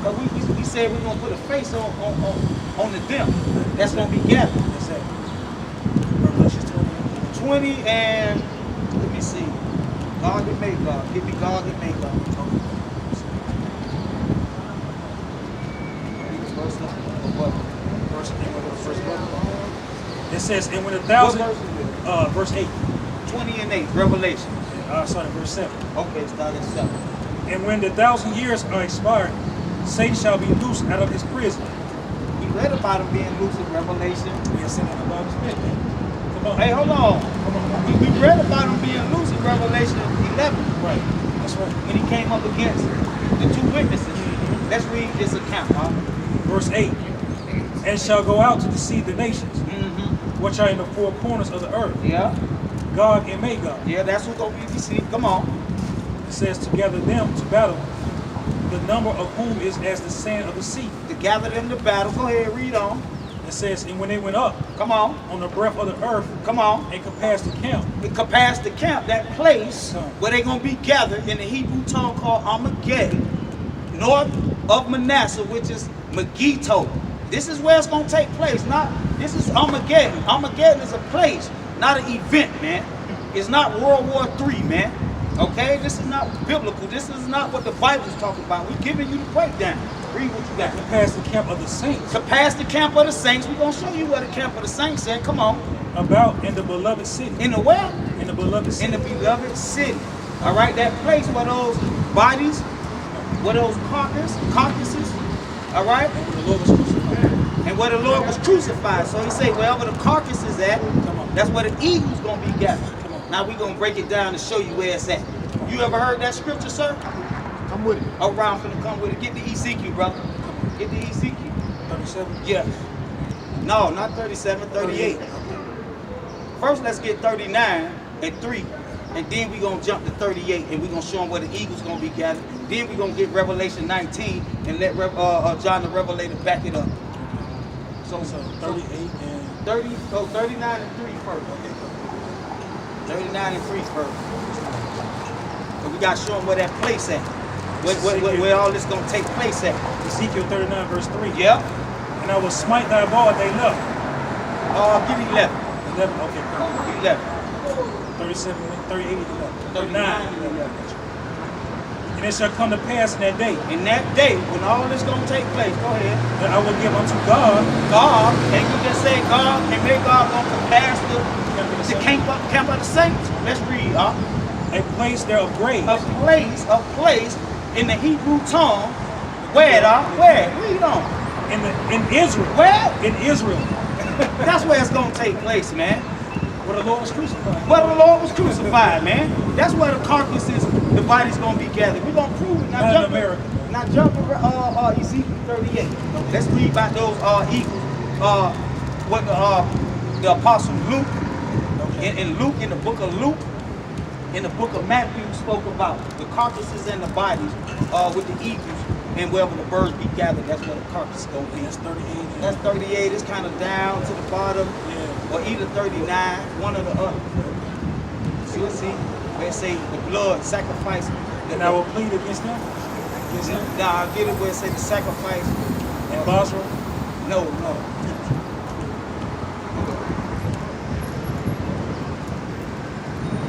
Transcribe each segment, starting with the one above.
But we said we're gonna put a face on the them. That's gonna be gathered. That's it. Revelation 20 and let me see. God that made God. Give me God that made God. It says, and when 1,000, verse 8. 20 and 8, Revelation. Sorry, verse 7. Okay, start at 7. And when the 1,000 years are expired, Satan shall be loosed out of his prison. We read about him being loose in Revelation. Yes, in the Bible. Come on. Hey, hold on. We read about him being loose in Revelation 11. Right. That's right. When he came up against the two witnesses. Let's read this account, huh? Verse 8. And shall go out to deceive the nations, which are in the four corners of the earth. Yeah. Gog and Magog. Yeah, that's what's going to be deceived. Come on. It says to gather them to battle, the number of whom is as the sand of the sea. To gather them to battle. Go ahead, read on. It says, and when they went up, come on, the breadth of the earth, come on, and compassed the camp. It compassed the camp, that place where they're going to be gathered in the Hebrew tongue called Armageddon, north of Manasseh, which is Megiddo. This is where it's going to take place. This is Armageddon. Armageddon is a place, not an event, man. It's not World War III, man. Okay? This is not biblical. This is not what the Bible's talking about. We're giving you the breakdown. Read what you got. Compass the camp of the saints. Compass the camp of the saints. We're going to show you where the camp of the saints at. Come on. About in the beloved city. In the where? In the beloved city. In the beloved city. All right? That place where those bodies, where those carcasses, all right? And where the Lord was crucified. And where the Lord was crucified. So he said, wherever the carcass is at, that's where the eagle's going to be gathered. Now we're going to break it down and show you where it's at. You ever heard that scripture, sir? Come with it. Oh, Ron, finna come with it. Get the Ezekiel, brother. Get the Ezekiel. 37? Yeah. No, not 37, 38. First, let's get 39 and 3. And then we're going to jump to 38 and we're going to show them where the eagle's going to be gathered. Then we're going to get Revelation 19 and let John the Revelator back it up. So 38 and 30, so 39 and 3 first. Okay. 39 and 3 first. So we got to show them where that place at. Where all this going to take place at. Ezekiel 39 verse 3. Yep. And I will smite thy ball they love. Give me 11. 11, okay. Give me 11. 37, 38, 11. 39 and 11. And it shall come to pass in that day. In that day, when all this going to take place, go ahead. That I will give unto God. God, ain't you just say God and make God going to compass the camp of the saints? Let's read, A place there of graves. A place in the Hebrew tongue. Where, Where? Read on. In Israel. Where? In Israel. That's where it's going to take place, man. Where the Lord was crucified. Where the Lord was crucified, man. That's where the carcasses, the body's going to be gathered. We're going to prove it. Not in America. Now jump to Ezekiel 38. Let's read about those eagles. What the apostle Luke, in Luke, in the book of Luke, in the book of Matthew, spoke about the carcasses and the bodies with the eagles, and wherever the birds be gathered, that's where the carcass is going to be. That's 38. That's 38. It's kind of down to the bottom, or either 39, one or the other. See, they say the blood sacrifice. And I will plead against them. Nah, I'll get it where it say the sacrifice. In Basra? No.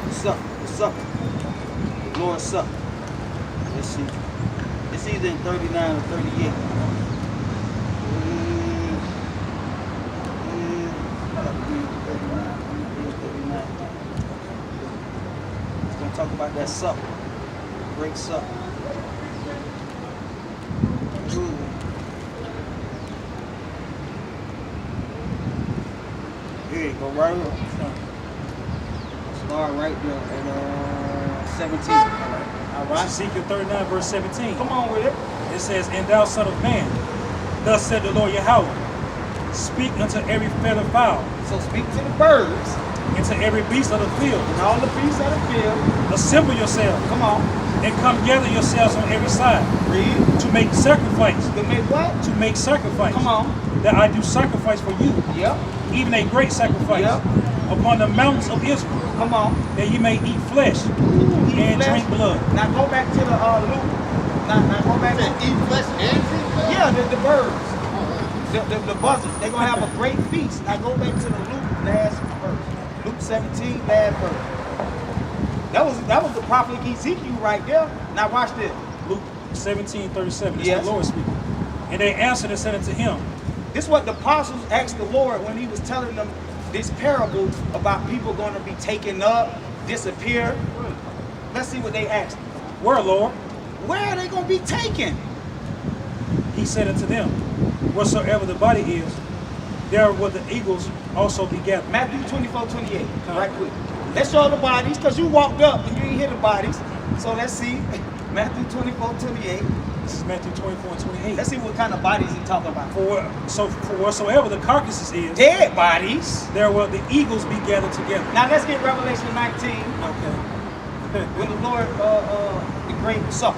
What's up? Lord's Supper. Let's see. It's either in 39 or 38. It's going to talk about that supper. Great supper. Here you go, right here. Start right there at 17. All right. Ezekiel 39 verse 17. Come on with it. It says, and thou son of man, thus said the Lord Yahweh, speak unto every feathered fowl. So speak to the birds. And to every beast of the field. And all the beasts of the field. Assemble yourselves. Come on. And come gather yourselves on every side. Read. To make sacrifice. To make what? To make sacrifice. Come on. That I do sacrifice for you. Yep. Even a great sacrifice. Yep. Upon the mountains of Israel. Come on. That ye may eat flesh. Eat and flesh. drink blood. Now go back to the Luke. Now go back to eat flesh and drink Yeah, the birds. The buzzards. They're going to have a great feast. Now go back to the Luke last verse. Luke 17, last verse. That was the prophet Ezekiel right there. Now watch this. Luke 17:37. This Yes. is the Lord speaking. And they answered and said unto him, This is what the apostles asked the Lord when he was telling them this parable about people going to be taken up, disappear. Let's see what they asked. Where, Lord? Where are they going to be taken? He said unto them, Whatsoever the body is, there will the eagles also be gathered. Matthew 24:28. Right quick. Let's show the bodies because you walked up and you didn't hear the bodies. So let's see. Matthew 24:28. This is Matthew 24:28. Let's see what kind of bodies he's talking about. For whatsoever the carcasses is, Dead bodies. there will the eagles be gathered together. Now let's get Revelation 19 Okay. when the Lord, the great supper.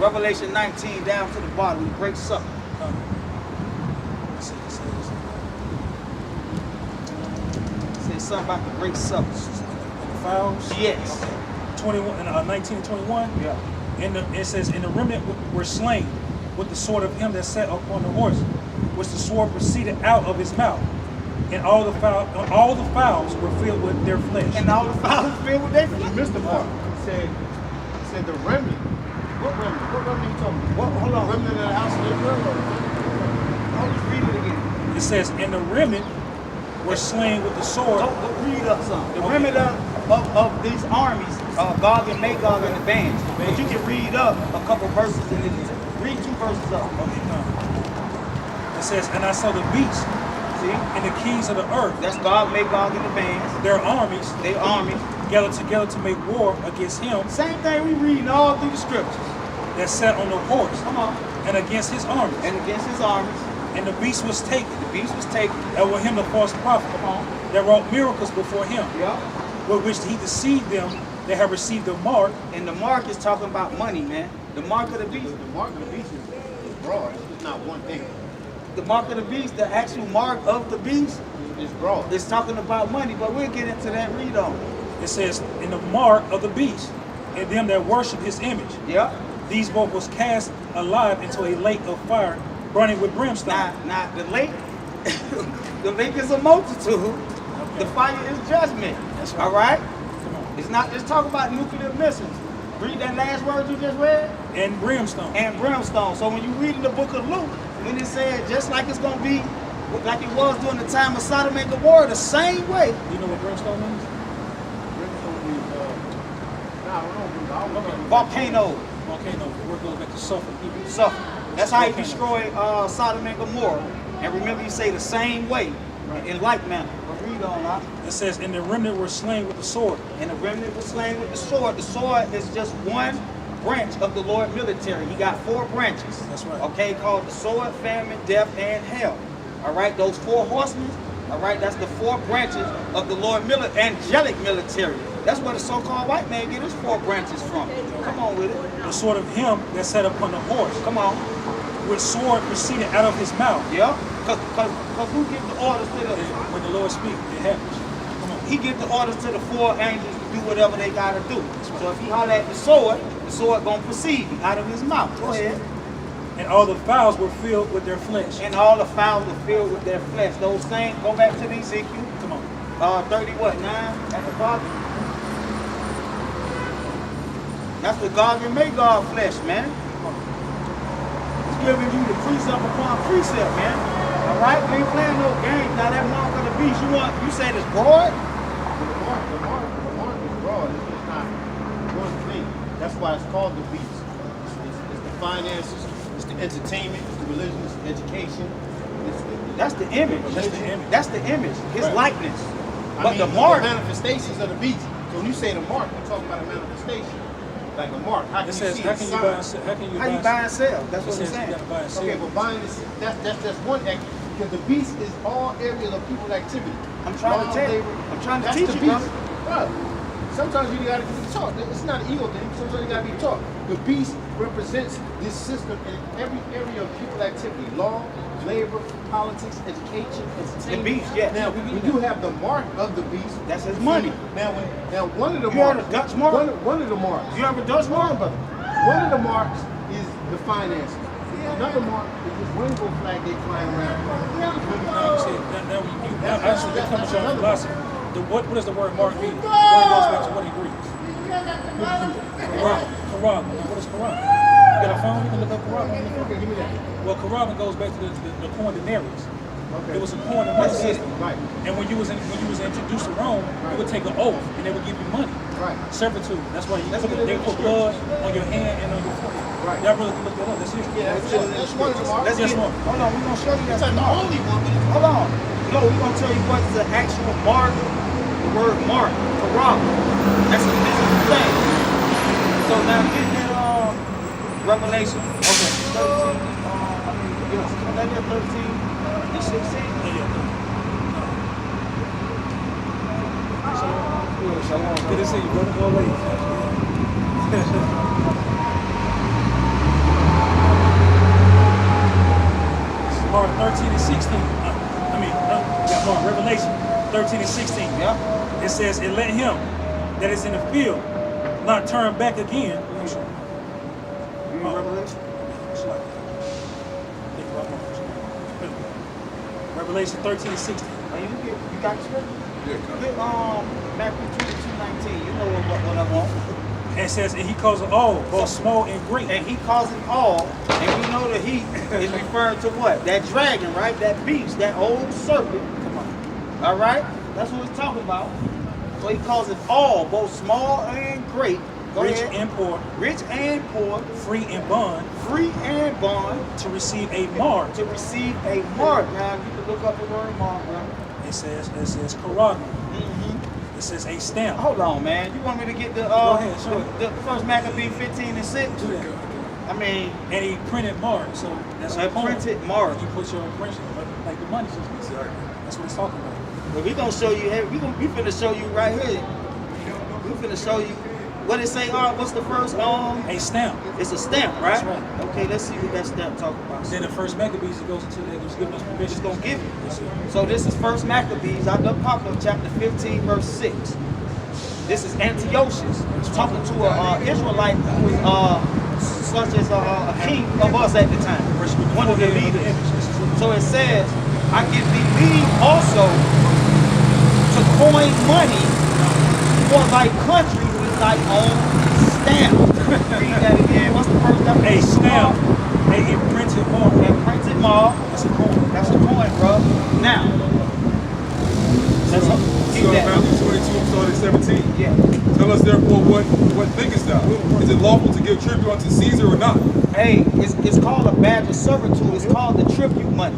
Revelation 19 down to the bottom, the great supper. Let's see, it says, Say something about the great supper. the fowls. Yes. 21 and 19 and 21. Yeah. It says, and the remnant were slain with the sword of him that sat upon the horse, which the sword proceeded out of his mouth, and all the fowls were filled with their flesh. And all the fowls filled with their You flesh. missed the part. He said the remnant. What remnant? What remnant you talking about? What, hold The on. remnant of the house of Israel? I'll just read it again. It says, and the remnant were slain with the sword. Go read up some. The remnant of these armies, Gog and Magog and the bands. But you can read up a couple verses in it. Read 2 verses up. Okay, no. It says, and I saw the beasts See? and the kings of the earth, That's Gog, Magog, and the bands. their armies, They armies. gathered together to make war against him Same thing we reading all through the scriptures. that sat on the horse, Come on. and against his armies. And against his armies, And the beast was taken, the beast was taken. and with him the false prophet, Come on. that wrought miracles before him, Yeah. with which he deceived them that have received the mark. And the mark is talking about money, man. The mark of the beast. The mark of the beast is broad. It's not one thing. The mark of the beast, the actual mark of the beast, It's broad. is talking about money. But we'll get into that. Read on. It says, in the mark of the beast, and them that worship his image. Yeah. These both was cast alive into a lake of fire, burning with brimstone. Now the lake, the lake is a multitude. The fire is judgment. That's right. All right. Come on. It's not just talking about nuclear missiles. Read that last word you just read. And brimstone. And brimstone. So when you read in the book of Luke, when it said just like it's gonna be, like it was during the time of Sodom and Gomorrah, the same way. You know what brimstone means? Brimstone is, I don't know. Okay. Volcano. Volcano. The word goes back to sulfur. So that's how he destroyed Sodom and Gomorrah. And remember, you say the same way, in like manner. But read on, huh? It says, and the remnant were slain with the sword. And the remnant was slain with the sword. The sword is just one branch of the Lord military. He got 4 branches. That's right. Okay, called the sword, famine, death, and hell. All right, those 4 horsemen. All right, that's the 4 branches of the Lord angelic military. That's where the so-called white man get his 4 branches from. Come on with it. The sword of him that sat upon the horse, Come on. which sword proceeded out of his mouth. Yeah. Cause who gives the orders to the? When the Lord speaks, it happens. Come on. He gives the orders to the 4 angels to do whatever they gotta do. So if he holler at the sword gonna proceed out of his mouth. Go ahead. And all the fowls were filled with their flesh. And all the fowls were filled with their flesh. Those things, go back to the Ezekiel. Come on. 30 what, 9 at the bottom? That's the Gog and Magog flesh, man. It's giving you the precept upon precept, man. All right? We ain't playing no games. Now that mark of the beast, you said it's broad? The mark is broad. It's just not one thing. That's why it's called the beast. It's the finances, it's the entertainment, it's the religion, it's the education. That's the image. That's the image. His Right. likeness. I But mean, the mark, manifestations of the beast. So when you say the mark, you're talking about a manifestation. Like a mark. How can It you says, see how the can you sign? buy and sell? How can you how you buy and sell? That's It what says it's you saying. gotta buy and sell. Okay, but buying this, that's one act, because the beast is all areas of people's activity. I'm trying to Law, tell you. labor, I'm trying to that's teach the you, beast. Bro, sometimes you gotta be taught. It's not an ego thing. Sometimes you gotta be taught. The beast represents this system in every area of people's activity: law, labor, politics, education, entertainment. The beast, yes. Now we do have the mark of the beast. That's his money. Now one of the You heard marks, of Dutch mark? one of the marks. You ever Dutch mark? One of the marks is the finances. Another mark is this rainbow flag they flying around. See, that's the coming from philosophy. What does the word mark mean? The word goes back to what he Greek. Quran. What is Quran? You got a phone? You can look up Quran. Okay, give me that. Well, Quran goes back to the coin denarius. Okay. It was a coin in money system. Right. And when you was introduced to Rome, you would take an oath and they would give you money. Right. Servitude. That's why they put blood on your hand and on your forehead. Right. Y'all really can look that up. That's history. Yeah, that's one of the marks. Let's Yes, get, Mark. hold on, we're gonna show you That's that. not the only one, but Hold on. No, we're gonna tell you what's the actual mark. The word mark, Quran. That's a physical thing. So now get that Revelation. Okay. 13. That is 13 and 16. Good to see you, brother. Go away. Mark 13 and 16. Mark Revelation 13 and 16. Yeah. It says, and let him that is in the field not turn back again. You read Revelation? Revelation 13 and 16. You got the scripture? Yeah, Get Matthew 22:19. You know what I want. And it says, and he calls it all, both small and great. And he calls it all, and we know that he is referring to what? That dragon, right? That beast, that old serpent. Come on. All right? That's what he's talking about. So he calls it all, both small and great. Go Rich ahead. and poor, Rich and poor, free and bond, free and bond, to receive a mark. to receive a mark. Now you can look up the word mark, brother. It says Quran. Mm-hmm. It says a stamp. Hold on, man. You want me to get the ahead, sure. the first Maccabee 15 and 6? Do that. I mean, And he printed mark, so that's a coin. printed mark. You put your impression, like the money system. That's what it's talking about. But we gonna show you. We finna show you right here. We finna show you. What it say? What's the first? A stamp. It's a stamp, right? That's right. Okay, let's see what that stamp talking about. Then the first Maccabees, it goes into it was giving us permission. It's gonna give you. Yes, sir. So this is First Maccabees out of Apocalypse chapter 15, verse 6. This is Antiochus talking to an Israelite who was such as a king of us at the time, one of the leaders. So it says, I give thee leave also to coin money for thy country with thy own stamp. Read that again. What's the first definition? A stamp, a imprinted mark. A printed mark. That's a coin. That's a coin, bro. Now, let's keep So that. Matthew 22, starting 17. Yeah. Tell us therefore what thinkest thou? Is it lawful to give tribute unto Caesar or not? Hey, it's called a badge of servitude. It's called the tribute money.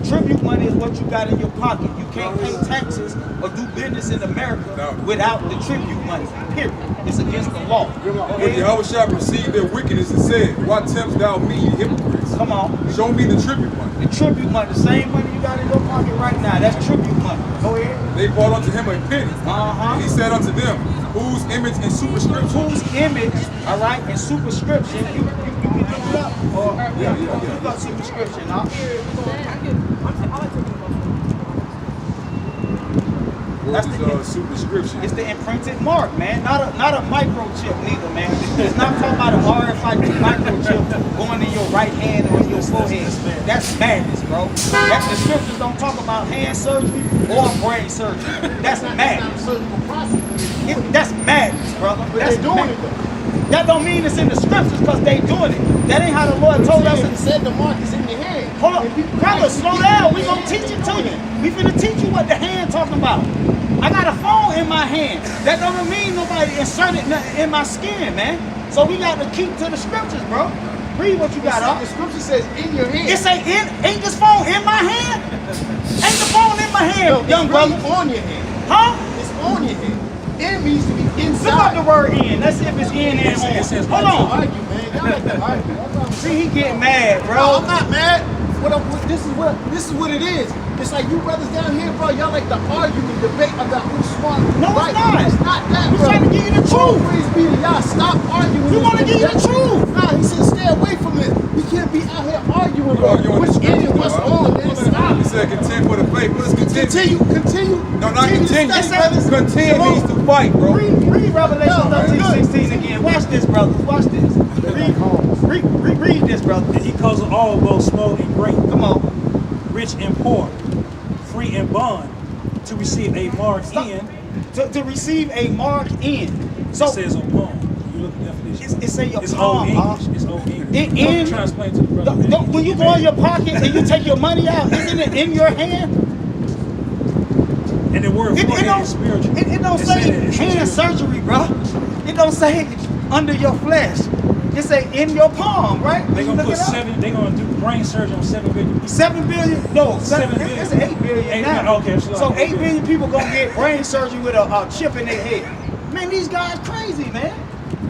Tribute money is what you got in your pocket. You can't pay taxes or do business in America without the tribute money. Period. It's against the law. When Yahweh shall perceive their wickedness and said, why tempt thou me, ye hypocrites? Come on. Show me the tribute money. The tribute money, the same money you got in your pocket right now, that's tribute money. Go ahead. They brought unto him a penny. Uh-huh. And he said unto them, whose image and superscription? Whose image, all right, and superscription, you can look it up. Or, look up superscription, huh? What That's is superscription? It's the imprinted mark, man. Not a microchip neither, man. It's not talking about a RFID microchip going in your right hand or in your forehead. That's madness, bro. The scriptures don't talk about hand surgery or brain surgery. That's madness. Surgical process. That's madness, brother. But That's they're doing madness. it though. That don't mean it's in the scriptures because they doing it. That ain't how the Lord told us. He said the mark is in your hand. Hold on, brother, slow down. We gonna teach it to you. We finna teach you what the hand talking about. I got a phone in my hand. That don't mean nobody inserted nothing in my skin, man. So we got to keep to the scriptures, bro. Read what you got up. The scripture says in your hand. It say ain't this phone in my hand? Ain't the phone in my hand, No, young it's brother? really on your hand. Huh? It's on your hand. In means to be Look up inside. the word in. Let's see if it's in and It says on. Hold on. Argue, man. Y'all like to argue. That's what I'm See, he getting mad, No, bro. I'm not mad. This is what it is. It's like you brothers down here, bro. Y'all like to argue and debate about who's smart. No, it's right. not. It's not that, We're bro. trying to give you the All truth. praise be to y'all. Stop arguing. We want to give you the truth. Nah, he said stay away from it. We can't be out here arguing, bro. Arguing Which the end scriptures, what's though. on? Man, stop. He said contend for the faith. What is continue? Continue. No, not continue. to study, brothers. Contend Come means on. to fight, bro. Read Revelation No, very 13, good. 16 again. Watch this, brothers. Watch this. Read. Read this, brother. And he calls all, both small and great, Come on. rich and poor, free and bond, to receive a mark Stop. in. To receive a mark in. So It says upon. You look at the definition. it's in your It's palm. old English. It's old English. In- I'm trying to explain to the brother. When you go in your pocket and you take your money out, isn't it in your hand? And the word It forehead is spiritual. don't, it don't It's say saying it's hand spiritual. surgery, bro. It don't say under your flesh. It say in your palm, right? They're You gonna look put it up. 7. They're gonna do brain surgery on 7 billion people. 7 billion? No, 7 7 billion. It's 8 billion 8 now. billion, okay, So 8 8 billion people gonna get brain surgery with a chip in their head. Man, these guys crazy, man.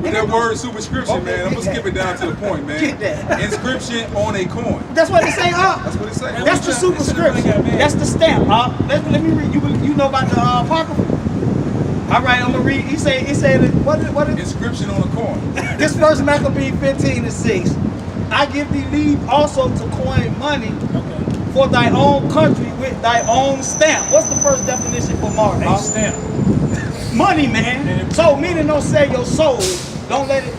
With that word superscription, man, I'm get gonna skip that. it down to the point, man. Get that. Inscription on a coin. That's what they say, That's what it says. That's the superscription. That's the stamp. Let me read. You know about the apocrypha? All right, I'm gonna read. He said what is Inscription on a coin. this verse? Maccabee 15:6. I give thee leave also to coin money Okay. for thy own country with thy own stamp. What's the first definition for mark? A stamp. Money, man. So meaning don't sell your soul. Don't let it.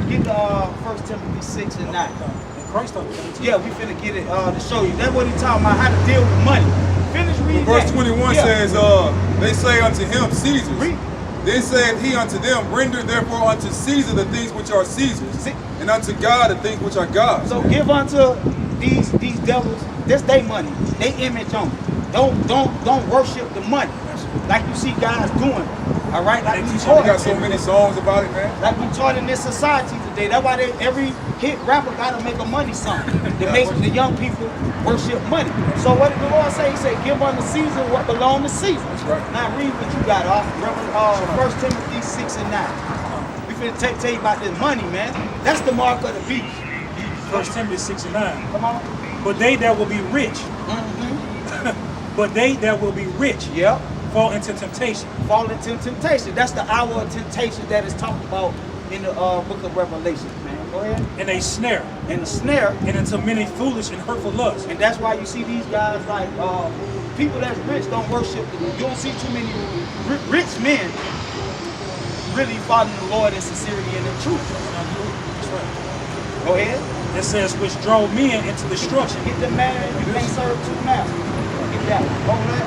Get the 1 Timothy 6:9. And Christ talked about it too. Yeah, we finna get it to show you. That's what he talking about. How to deal with money. Finish reading. Verse that. 21 Yeah. says, they say unto him, Caesar's. Read. Then saith he unto them, render therefore unto Caesar the things which are Caesar's, See- and unto God the things which are God's. So give unto these devils this they money, they image on it. Don't worship the money like you see guys doing. All right, like we We taught, got so many songs about it, man. like we taught in this society today. That's why every hit rapper gotta make a money song to make the young people worship money. So what did the Lord say? He said, "Give unto Caesar what belongs to Caesar." That's right. Now read what you got, 1 Timothy 6:9. We finna tell you about this money, man. That's the mark of the beast. 1 Timothy 6:9. Come on. But they that will be rich, Mm-hmm. but they that will be rich Yep. fall into temptation. Fall into temptation. That's the hour of temptation that is talked about in the book of Revelation, man. Go ahead. And a snare, And the snare, and into many foolish and hurtful lusts. and that's why you see these guys like people that's rich don't worship the Lord. You don't see too many rich men really following the Lord in sincerity and in truth. That's right. Go ahead. It says, which drove men into destruction. Get the man. You can't serve two masters. Get that one. Hold that.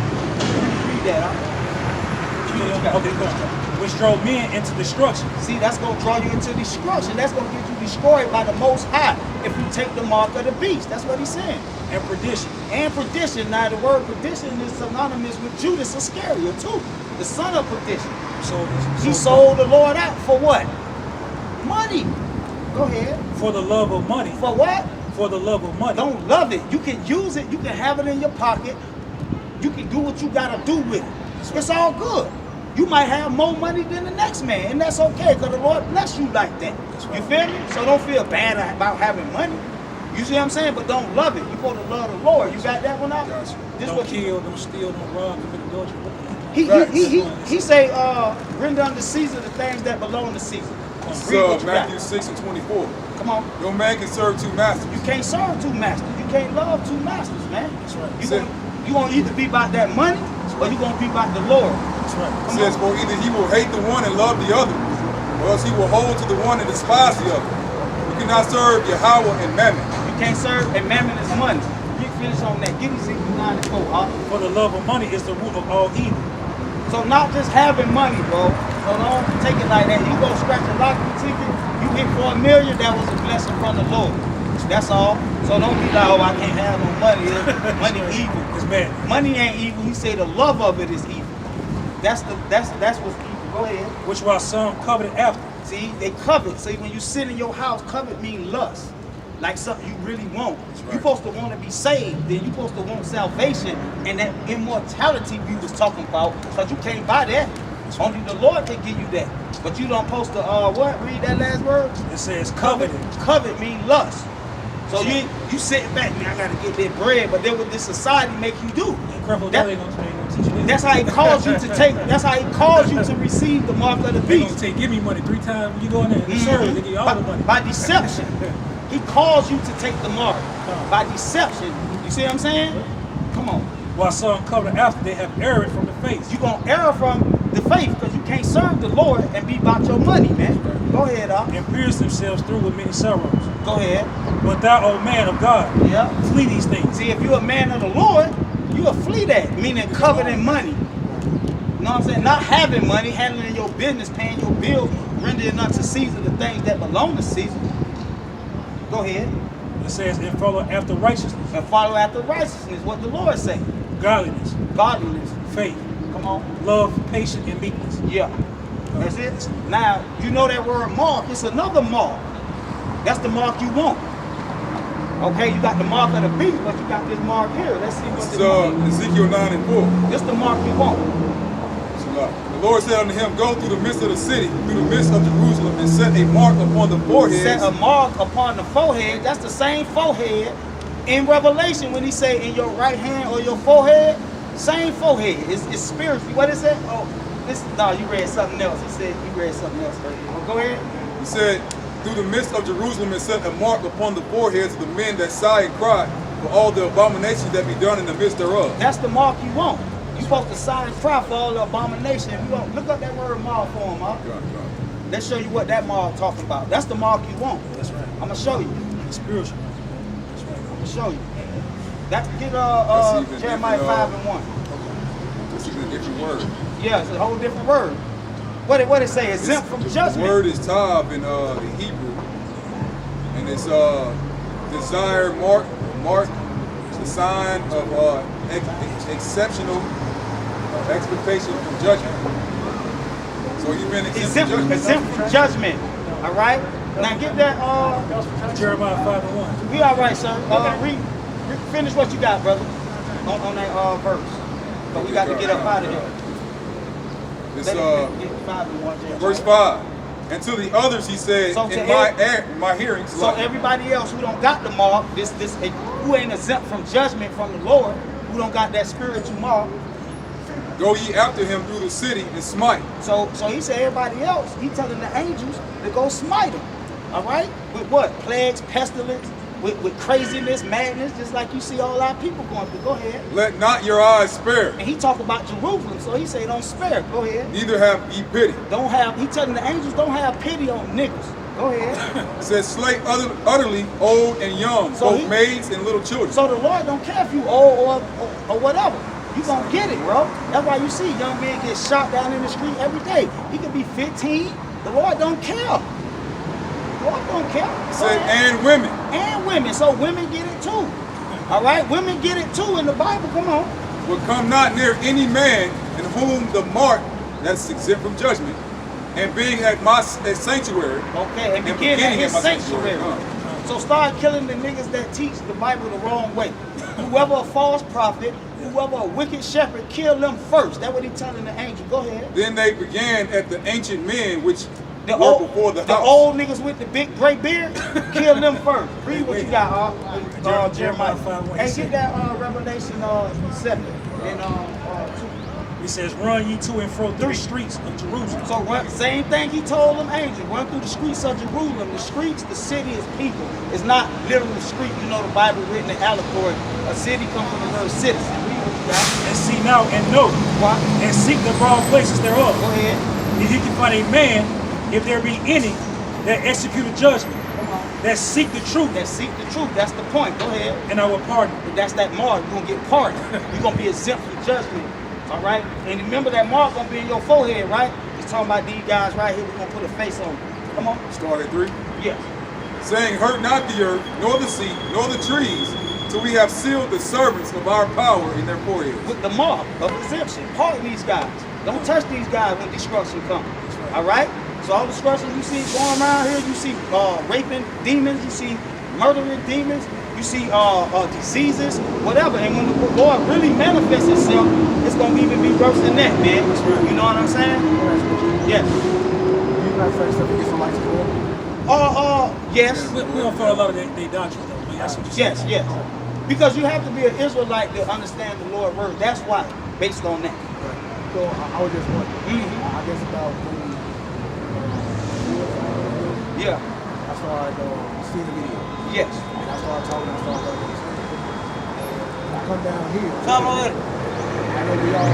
Read that. Huh? Okay, go on. Which drove men into destruction. See, that's going to draw you into destruction. That's going to get you destroyed by the Most High if you take the mark of the beast. That's what he's saying. And perdition. And perdition. Now, the word perdition is synonymous with Judas Iscariot, too. The son of perdition. He sold the Lord out for what? Money. Go ahead. For the love of money. For what? For the love of money. Don't love it. You can use it. You can have it in your pocket. You can do what you got to do with it. It's all good. You might have more money than the next man, and that's okay, because the Lord bless you like that. You feel me? So don't feel bad about having money. You see what I'm saying? But don't love it. You're supposed to love the Lord. You got that one out? Gotcha. This Don't what kill, don't steal, don't rob, commit adultery. he say, render unto Caesar the things that belong to Caesar. Read what you got. Matthew 6:24. Come on. No man can serve two masters. You can't serve two masters. You can't love two masters, man. That's right. You gonna either be about that money or you gonna be about the Lord. That's right. It says, for either he will hate the one and love the other, or else he will hold to the one and despise the other. You cannot serve Yahweh and Mammon. You can't serve, and mammon is money. You finish on that. Give me 69 huh? For the love of money is the root of all evil. So not just having money, bro. So don't take it like that. You go scratch a lottery ticket, you hit for $1 million, that was a blessing from the Lord. That's all. So don't be like, oh, I can't have no money. Money evil. It's bad. Money ain't evil. He say the love of it is evil. That's what's evil. Go ahead. Which while some coveted after. See, they covet. See, when you sit in your house, covet means lust. Like something you really want. right. You're supposed to want to be saved. Then you're supposed to want salvation and that immortality we was talking about. Because you can't buy that. Only the Lord can give you that. But you don't supposed to, what? Read that last word? It says coveted. Covet means lust. So you sitting back, man, I got to get that bread. But then what this society make you do? And Creflo That- Dollar ain't gonna teach you this. That's how he calls you to take, that's how he calls you to receive the mark of the They gonna beast. say, give me money 3 times when you go in there. The service, they give you all the money. By deception. He calls you to take the mark. By deception. You see what I'm saying? Come on. While some coveted after, they have erred from the faith. You're going to err from the faith because you can't serve the Lord and be about your money, man. Go Go ahead, Doc. and pierced themselves through with many sorrows. Go ahead. But thou, O man of God, Yeah. flee these things. See, if you're a man of the Lord, you'll flee that, meaning covered in money. You know what I'm saying? Not having money, handling your business, paying your bills, rendering unto Caesar the things that belong to Caesar. Go ahead. It says, and follow after righteousness, And follow after righteousness, what the Lord say. godliness, Godliness. faith, Come on. love, patience, and meekness. Yeah. That's it. Now, you know that word mark, it's another mark. That's the mark you want. Okay, you got the mark of the beast, but you got this mark here. Let's see what This this is mark is. Ezekiel 9 and 4. This the mark you want. The Lord said unto him, go through the midst of the city, through the midst of Jerusalem, and set a mark upon the forehead. Set a mark upon the forehead. That's the same forehead in Revelation when he say in your right hand or your forehead. Same forehead. It's spiritual. What is it? Oh, this. No, you read something else. He said you read something else. Right here. Go ahead. He said, through the midst of Jerusalem, and set a mark upon the foreheads of the men that sigh and cry for all the abominations that be done in the midst thereof. That's the mark you want. You supposed to sign and cry for all the abomination. You gonna look up that word mark for him, huh? Let's show you what that mark talking about. That's the mark you want. That's right. I'm gonna show you. It's spiritual. I'm gonna show you. That get That's even Jeremiah different, 5 and 1. This is a different word. Yeah, it's a whole different word. What it say? Exempt from The judgment. word is tav in Hebrew, and it's desire mark. It's a sign of exceptional expectation from judgment. So you've been exempt from judgment. All right. Now get that. Jeremiah 5 and 1. We all right, sir. Finish what you got, brother, on that verse. But we got to get up out of here. This Get 5 and 1, Jeremiah. verse 5. And to the others he said, So to in my hearing. So everybody else who don't got the mark, who ain't exempt from judgment from the Lord, who don't got that spiritual mark. Go ye after him through the city and smite. So he said everybody else, he telling the angels to go smite them. All right? With what? Plagues, pestilence, with craziness, madness, just like you see all our people going through. Go ahead. Let not your eyes spare, And he talk about Jerusalem, so he say don't spare. Go ahead. neither have ye pity. Don't have, he telling the angels don't have pity on niggas. Go ahead. It says, slay utterly old and young, So both he- maids and little children. So the Lord don't care if you old or whatever. You gonna get it, bro. That's why you see young men get shot down in the street every day. He could be 15. The Lord don't care. The Lord don't care. It said, and women. And women. So women get it too. All right? Women get it too in the Bible. Come on. Will come not near any man in whom the mark, that's exempt from judgment, and being at my sanctuary. Okay, and And begin at beginning his at my sanctuary. sanctuary. So start killing the niggas that teach the Bible the wrong way. Whoever a false prophet, whoever a wicked shepherd, kill them first. That's what he telling the angel. Go ahead. Then they began at the ancient men which The were old, before the the house. old niggas with the big gray beard, kill them first. Read what you got, Jeremiah. Jeremiah 5:1. And get that Revelation 7 and 2. He says, run ye to and fro through the streets of Jerusalem. So same thing he told them angels. Run through the streets of Jerusalem. The streets, the city is people. It's not literal street. You know the Bible written in allegory. A city comes from a little citizen. Read what you got. And see now and know, What? and seek the broad places thereof. Go ahead. If you can find a man, if there be any, that execute a judgment, that seek the truth, That seek the truth. That's the point. Go ahead. and I will pardon. But that's that mark. You're going to get pardoned. You're going to be exempt from judgment. All right? And remember that mark going to be in your forehead, right? It's talking about these guys right here. We're going to put a face on them. Come on. Start at 3. Yeah. Saying, hurt not the earth, nor the sea, nor the trees, till we have sealed the servants of our power in their foreheads. With the mark of exemption. Pardon these guys. Don't touch these guys when destruction comes. All right? So all the destruction you see going around here, you see raping demons, you see murdering demons, you see diseases, whatever. And when the Lord really manifests himself, it's going to even be worse than that, man. You know what I'm saying? Yes. You not first stuff you get from like school? Yes. We don't follow a lot of their doctrine, though. But that's what you Yes, yes. Because you have to be an Israelite to understand the Lord's word. That's why, based on that. So I was just wondering. I guess about maybe Yeah. I started seeing the video. Yes. And I started talking, I started learning. And I come down here. Come on. I know we all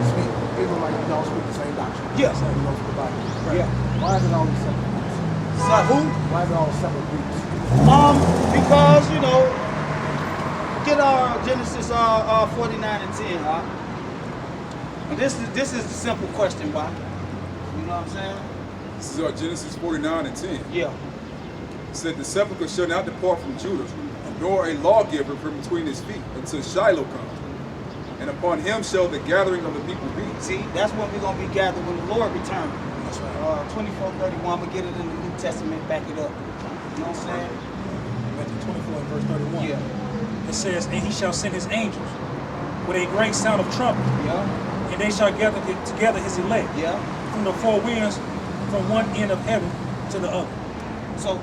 speak, even like we all speak the same doctrine. Yes. We all speak the Bible. Yeah. Why is it always something? So who? Why is it all separate groups? Because get Genesis 49 and 10, huh? And this is the simple question, why? You know what I'm saying? This is Genesis 49 and 10. Yeah. It said, the sepulchre shall not depart from Judah, nor a lawgiver from between his feet, until Shiloh come. And upon him shall the gathering of the people be. See, that's when we're going to be gathered when the Lord returns. That's right. 24:31, I'm going to get it in the New Testament, back it up. You know what I'm saying? Matthew 24 and verse 31. Yeah. It says, and he shall send his angels with a great sound of trumpet, Yeah. and they shall gather together his elect Yeah. from the four winds, from one end of heaven to the other. So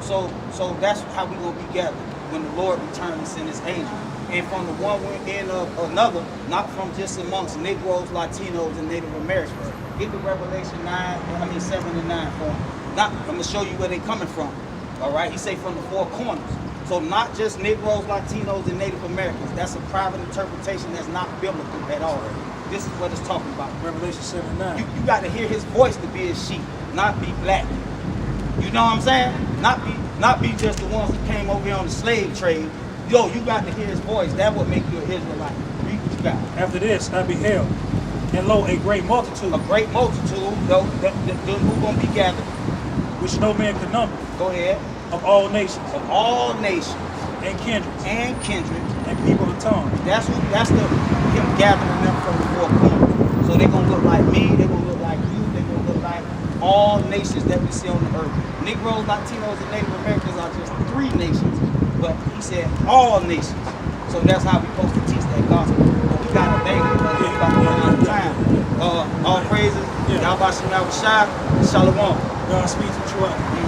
that's how we're going to be gathered when the Lord returns and send his angel. And from the one end of another, not from just amongst Negroes, Latinos, and Native Americans. Get the Revelation 7 and 9 for them. I'm going to show you where they're coming from. All right? He say from the four corners. So not just Negroes, Latinos, and Native Americans. That's a private interpretation that's not biblical at all. This is what it's talking about. Revelation 7 and 9. You got to hear his voice to be his sheep, not be black. You know what I'm saying? Not be just the ones that came over here on the slave trade. Yo, you got to hear his voice. That would make you an Israelite. Read what you got. After this I beheld, and lo, a great multitude, A great multitude, though, who's going to be gathered. which no man could number, Go ahead. of all nations, Of all nations and kindreds, and kindred. and people of tongue. That's him gathering them from the four corners. So they're gonna look like me, they're gonna look like you, they're gonna look like all nations that we see on the earth. Negroes, Latinos, and Native Americans are just 3 nations. But he said all nations. So that's how we're supposed to teach that gospel. But we gotta thank him because we about to run out of time. All praises. Yeah. Y'all about to Shalom. God speaks to you.